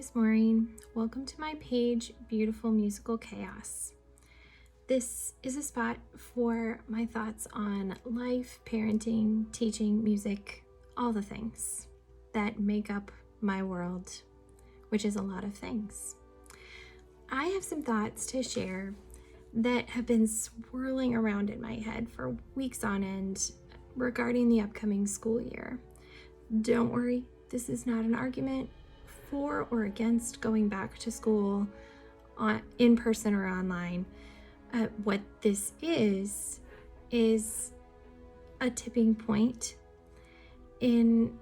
is Maureen. Welcome to my page, Beautiful Musical Chaos. This is a spot for my thoughts on life, parenting, teaching, music, all the things that make up my world, which is a lot of things. I have some thoughts to share that have been swirling around in my head for weeks on end regarding the upcoming school year. Don't worry, this is not an argument for or against going back to school in person or online. What this is a tipping point in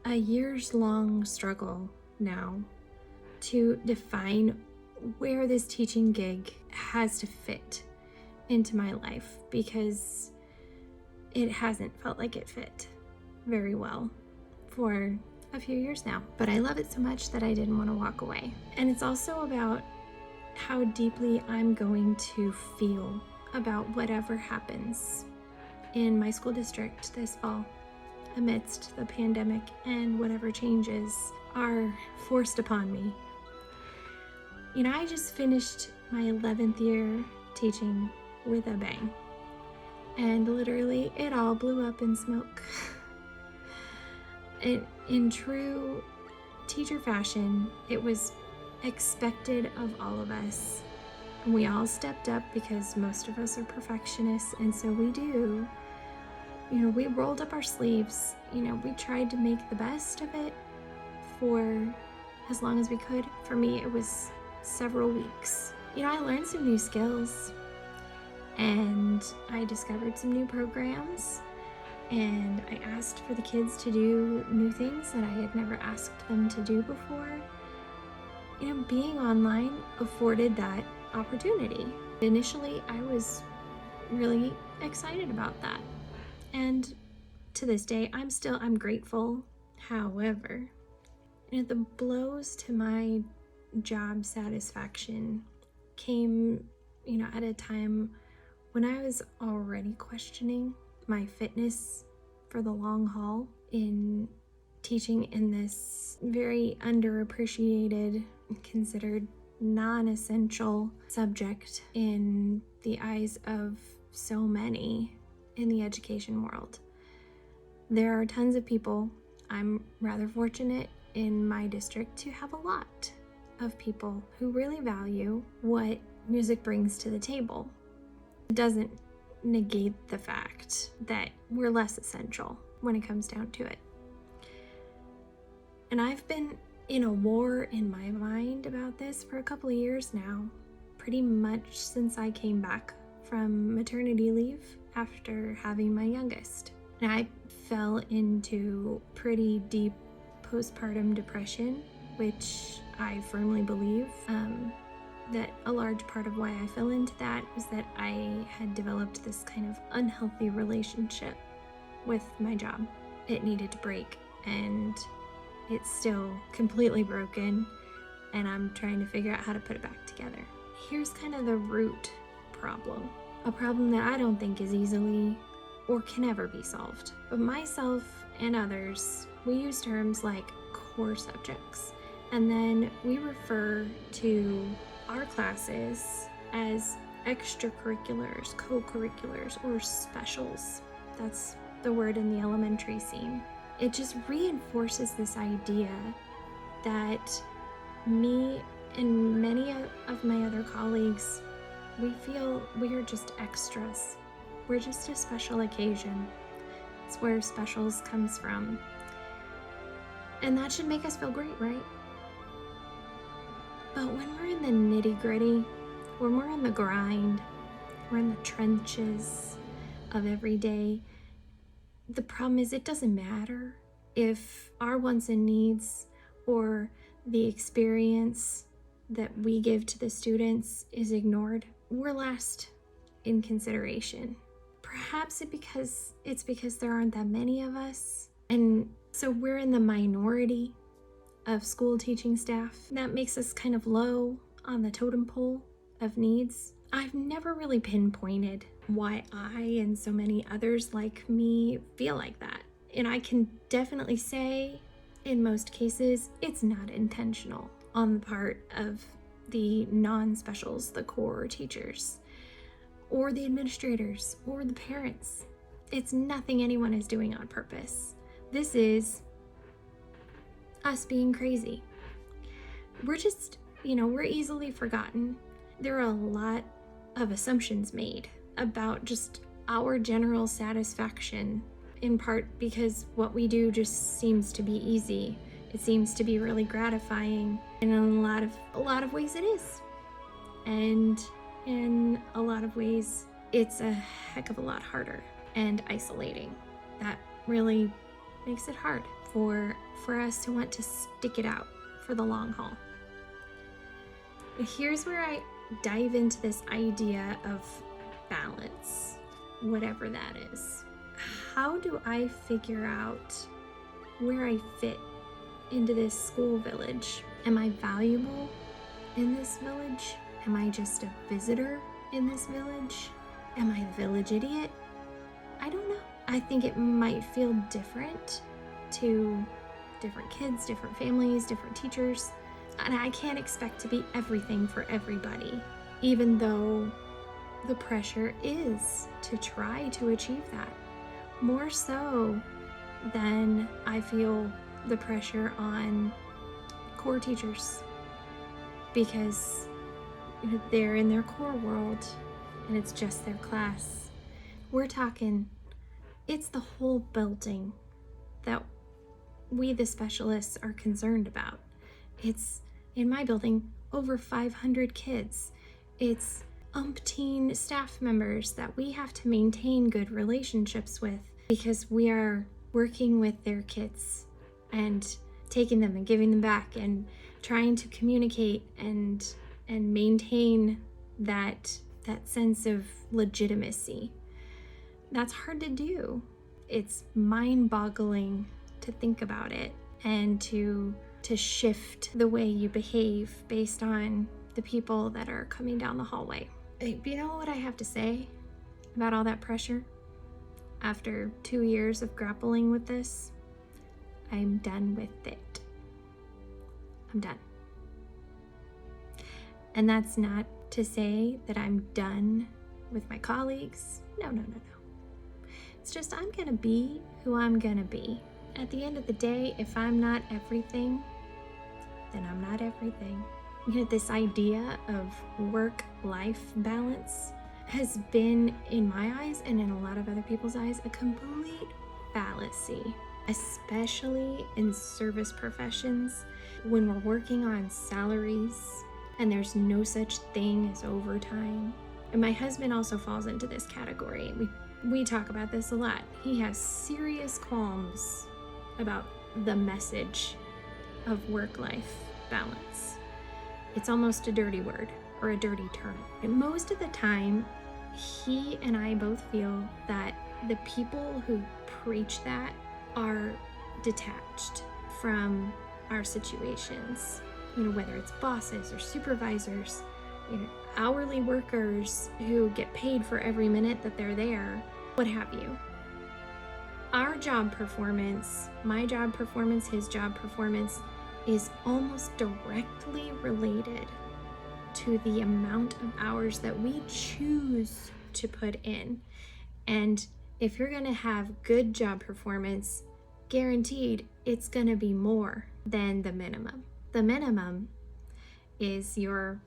a years-long struggle now to define where this teaching gig has to fit into my life, because it hasn't felt like it fit very well for a few years now. But I love it so much that I didn't want to walk away. And it's also about how deeply I'm going to feel about whatever happens in my school district this fall amidst the pandemic and whatever changes are forced upon me. You know, I just finished my 11th year teaching with a bang, and literally it all blew up in smoke. In true teacher fashion, it was expected of all of us. And we all stepped up because most of us are perfectionists, and so we do. You know, we rolled up our sleeves. You know, we tried to make the best of it for as long as we could. For me, it was several weeks. You know, I learned some new skills, and I discovered some new programs, and I asked for the kids to do new things that I had never asked them to do before. You know, being online afforded that opportunity. Initially, I was really excited about that. And to this day, I'm grateful. However, you know, the blows to my job satisfaction came, you know, at a time when I was already questioning my fitness for the long haul in teaching in this very underappreciated, considered non-essential subject in the eyes of so many in the education world. There are tons of people. I'm rather fortunate in my district to have a lot of people who really value what music brings to the table. It doesn't negate the fact that we're less essential when it comes down to it. And I've been in a war in my mind about this for a couple of years now, pretty much since I came back from maternity leave after having my youngest. And I fell into pretty deep postpartum depression, which I firmly believe that a large part of why I fell into that was that I had developed this kind of unhealthy relationship with my job. It needed to break, and it's still completely broken, and I'm trying to figure out how to put it back together. Here's kind of the root problem, a problem that I don't think is easily or can ever be solved. But myself and others, we use terms like core subjects, and then we refer to our classes as extracurriculars, co-curriculars, or specials. That's the word in the elementary scene. It just reinforces this idea that me and many of my other colleagues, we feel we are just extras. We're just a special occasion. It's where specials comes from. And that should make us feel great, right? But when we're in the nitty-gritty, when we're in the grind, we're in the trenches of every day, the problem is it doesn't matter if our wants and needs or the experience that we give to the students is ignored. We're last in consideration. Perhaps it's because there aren't that many of us, and so we're in the minority of school teaching staff. That makes us kind of low on the totem pole of needs. I've never really pinpointed why I and so many others like me feel like that. And I can definitely say in most cases, it's not intentional. on the part of the non-specials, the core teachers, or the administrators, or the parents. It's nothing anyone is doing on purpose. This is us being crazy. We're just, we're easily forgotten. There are a lot of assumptions made about just our general satisfaction, in part because what we do just seems to be easy. It seems to be really gratifying, and in a lot of ways it is. And in a lot of ways, it's a heck of a lot harder and isolating. That really makes it hard for us to want to stick it out for the long haul. Here's where I dive into this idea of balance, whatever that is. How do I figure out where I fit into this school village? Am I valuable in this village? Am I just a visitor in this village? Am I the village idiot? I don't know. I think it might feel different to different kids, different families, different teachers. And I can't expect to be everything for everybody, even though the pressure is to try to achieve that. More so than I feel the pressure on core teachers, because they're in their core world and it's just their class. We're talking, it's the whole building that we, the specialists, are concerned about. It's, in my building, over 500 kids. It's umpteen staff members that we have to maintain good relationships with, because we are working with their kids and taking them and giving them back and trying to communicate and maintain that sense of legitimacy. That's hard to do. It's mind-boggling to think about it and to shift the way you behave based on the people that are coming down the hallway. You know what I have to say about all that pressure? After 2 years of grappling with this, I'm done with it. I'm done. And that's not to say that I'm done with my colleagues. No. It's just I'm gonna be who I'm gonna be. At the end of the day, if I'm not everything, then I'm not everything. This idea of work-life balance has been, in my eyes and in a lot of other people's eyes, a complete fallacy, especially in service professions when we're working on salaries and there's no such thing as overtime. And my husband also falls into this category. We talk about this a lot. He has serious qualms about the message of work-life balance. It's almost a dirty word or a dirty term. And most of the time, he and I both feel that the people who preach that are detached from our situations. Whether it's bosses or supervisors, hourly workers who get paid for every minute that they're there, what have you. Our job performance, my job performance, his job performance, is almost directly related to the amount of hours that we choose to put in. And if you're gonna have good job performance, guaranteed it's gonna be more than the minimum. The minimum is your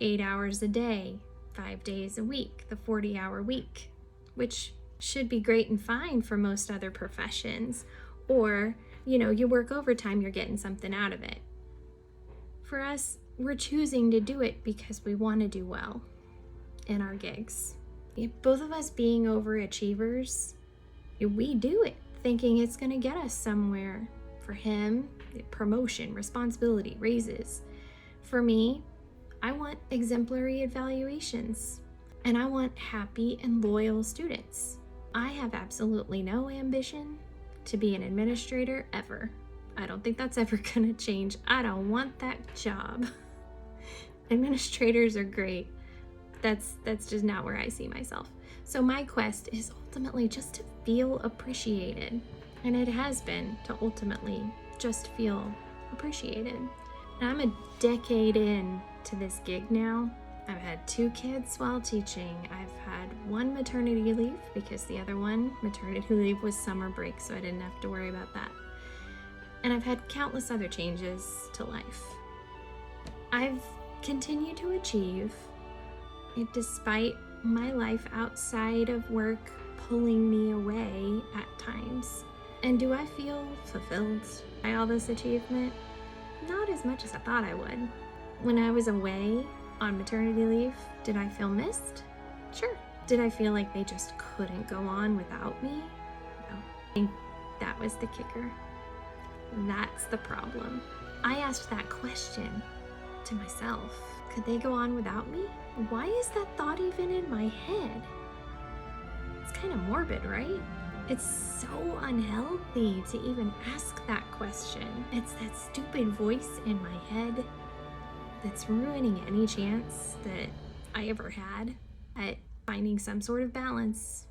8 hours a day, 5 days a week, the 40-hour week, which should be great and fine for most other professions. Or, you work overtime, you're getting something out of it. For us, we're choosing to do it because we want to do well in our gigs. Both of us being overachievers, we do it thinking it's going to get us somewhere. For him, promotion, responsibility, raises. For me, I want exemplary evaluations, and I want happy and loyal students. I have absolutely no ambition to be an administrator ever. I don't think that's ever gonna change. I don't want that job. Administrators are great. That's just not where I see myself. So my quest is ultimately just to feel appreciated. And it has been to ultimately just feel appreciated. And I'm a decade in to this gig now. I've had 2 kids while teaching. I've had 1 maternity leave because the other one, maternity leave, was summer break, so I didn't have to worry about that. And I've had countless other changes to life. I've continued to achieve, despite my life outside of work pulling me away at times. And do I feel fulfilled by all this achievement? Not as much as I thought I would. When I was away on maternity leave, did I feel missed? Sure. Did I feel like they just couldn't go on without me? No. I think that was the kicker. That's the problem. I asked that question to myself. Could they go on without me? Why is that thought even in my head? It's kind of morbid, right? It's so unhealthy to even ask that question. It's that stupid voice in my head that's ruining any chance that I ever had at finding some sort of balance.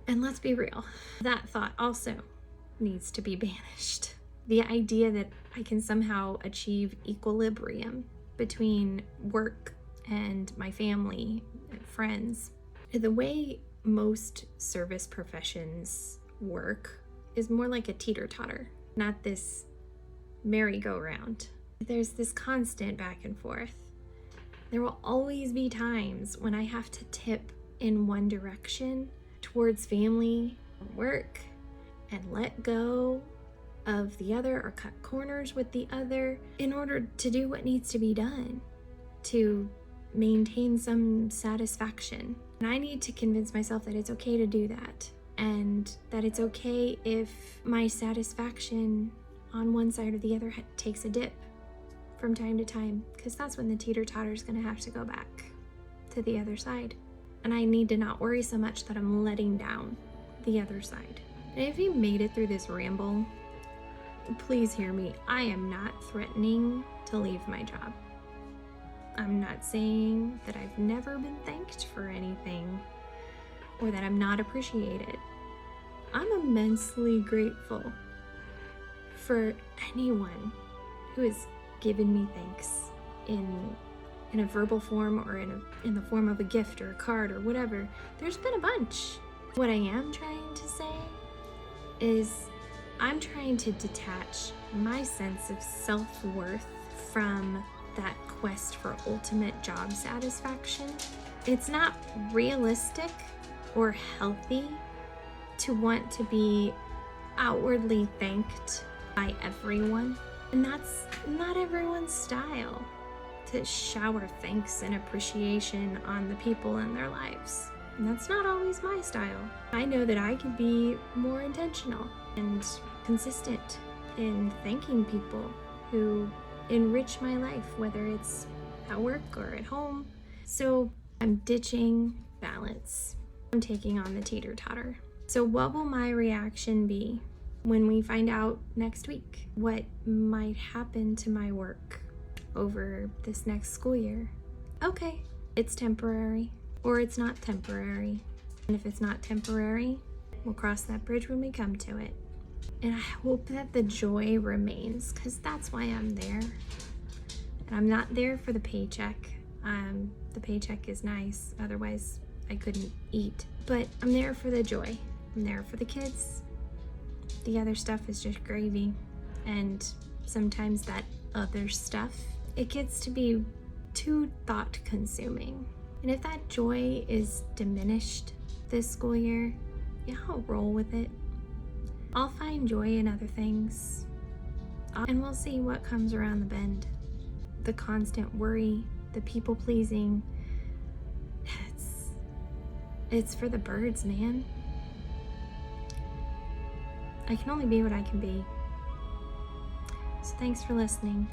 And let's be real, that thought also needs to be banished. The idea that I can somehow achieve equilibrium between work and my family and friends. The way most service professions work is more like a teeter-totter, not this merry-go-round. There's this constant back and forth. There will always be times when I have to tip in one direction towards family or work and let go of the other or cut corners with the other in order to do what needs to be done to maintain some satisfaction. And I need to convince myself that it's okay to do that, and that it's okay if my satisfaction on one side or the other takes a dip from time to time, because that's when the teeter-totter is going to have to go back to the other side. And I need to not worry so much that I'm letting down the other side. And if you made it through this ramble, please hear me. I am not threatening to leave my job. I'm not saying that I've never been thanked for anything or that I'm not appreciated. I'm immensely grateful for anyone who has given me thanks in a verbal form or in the form of a gift or a card or whatever. There's been a bunch. What I am trying to say is I'm trying to detach my sense of self-worth from that quest for ultimate job satisfaction. It's not realistic or healthy to want to be outwardly thanked by everyone. And that's not everyone's style, to shower thanks and appreciation on the people in their lives. And that's not always my style. I know that I can be more intentional and consistent in thanking people who enrich my life, whether it's at work or at home. So I'm ditching balance. I'm taking on the teeter-totter. So what will my reaction be when we find out next week what might happen to my work over this next school year? Okay, it's temporary, or it's not temporary. And if it's not temporary, we'll cross that bridge when we come to it. And I hope that the joy remains, because that's why I'm there. And I'm not there for the paycheck. The paycheck is nice, otherwise I couldn't eat. But I'm there for the joy. I'm there for the kids. The other stuff is just gravy. And sometimes that other stuff, it gets to be too thought-consuming. And if that joy is diminished this school year, yeah, I'll roll with it. I'll find joy in other things. And we'll see what comes around the bend. The constant worry, the people-pleasing, it's for the birds, man. I can only be what I can be. So thanks for listening.